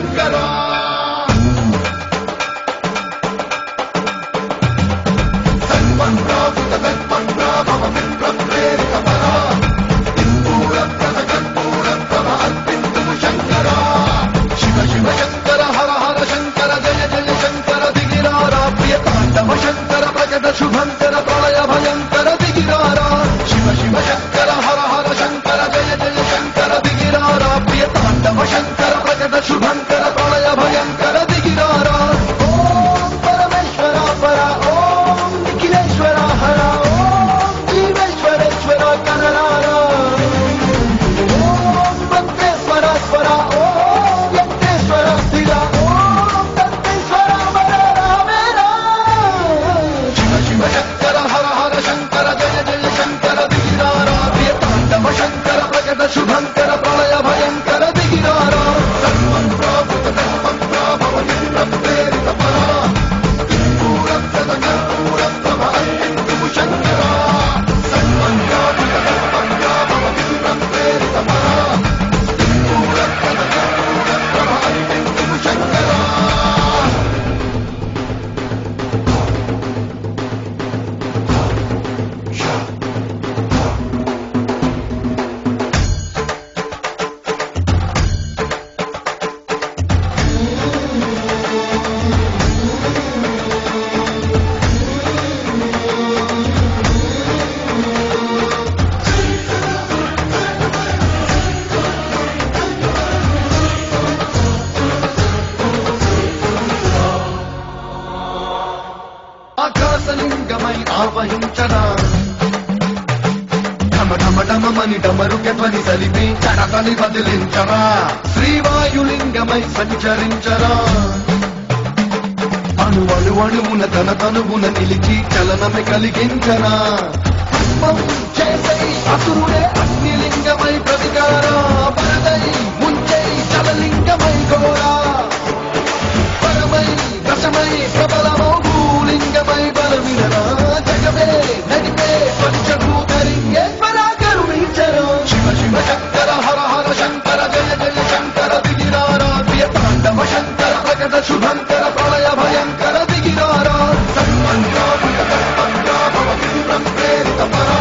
శంకరా సన్మన్రావృత తన్మన్రాభవ విప్రప్రేరిత పరా సింధూర ప్రద కర్పూర ప్రభ అర్పింతుము శంకరా శివ శివ శంకర హర హర శంకర జయ జయ శంకర దిగిరారా ప్రియ తాండవ శంకర ప్రకట శుభంకర ప్రళయ భయంకర దిగిరారా శివ శివ శంకర హర హర శంకర జయ జయ శంకర దిగిరారా ప్రియ తాండవ శంకర ప్రకట శుభంకర ప్రళయ భయంకర దిగిరారా ఓం పరమేశ్వర పర ఓం నిఖిలేశ్వర హర ఓం జీవేశ్వరేశ్వర కనరారా ఓం బందేశ్వర స్వర ఓం వెంకటేశ్వర స్థిర ఓం దంతేశ్వర వర రామేరా శివ శివ శంకర హర హర శంకర జయ జయ శంకర దిగిరారా ప్రియ తాండవ శంకర ప్రకట శుభంకర ప్రళయ భయంకర దిగిరారా సన్మన్రావృత తన్మన్రాభవ విప్రప్రేరిత పరా సింధూర ప్రద కర్పూర ప్రభ అర్పింతుము శంకరా సన్మన్రావృత తన్మన్రాభవ విప్రప్రేరిత పరా సింధూర ప్రద కర్పూర ప్రభ అర్పింతుము శంకరా ఆకాశలింగమై ఆవహించరా ఢమఢమఢమని డమరుకె ధ్వని సలిపి చడతని వదిలించరా శ్రీవాయులింగమై సంచరించరా అణువణువున తన తనువున నిలిచి చలనమే కలిగించరా చేసై అసురుడే అగ్నిలింగమై ప్రతికారా వరదై ముంచై చలలింగమై ఘోరా పరమై దశమై ప్రబలమౌ భూలింగమై బలమినరా జగమే నడిపే పంచభూతలింగేశ్వరా కరుణించరా శివ శివ శంకర హర హర శంకర జయ జయ శంకర దిగిరారా ప్రియ తాండవ శంకర ప్రకట శుభంకర ప్రళయ భయంకర దిగిరారా సన్మన్రావృత తన్మన్రాభవ విప్రప్రేరిత పరా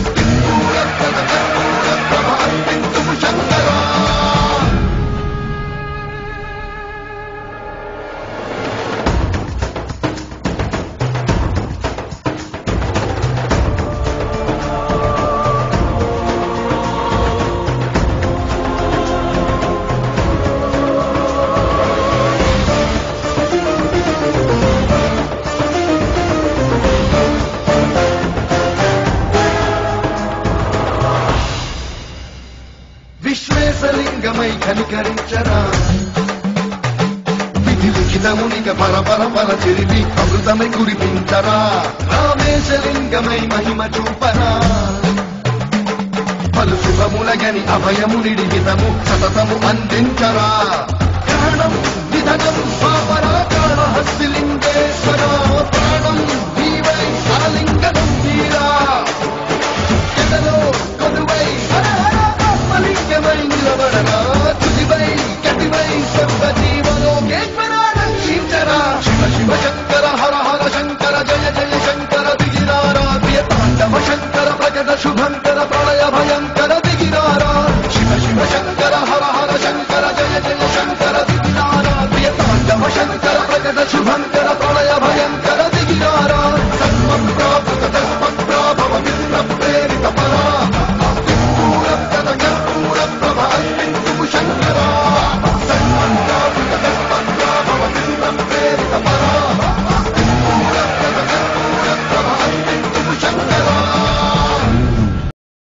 సింధూర ప్రద కర్పూర ప్రభ అర్పింతుము శంకరా విశ్వేశలింగమై కనికరించరా విధి లిఖితమునిక పరపర చెరిపి అమృతమై కురిపించరా రామేశలింగమై మహిమ చూపరా పలు శుభములగని అభయము నిడిహితము సతతము అందించరా గ్రహణం విధనం పాపరా కాళహస్తి లింగేశ్వరా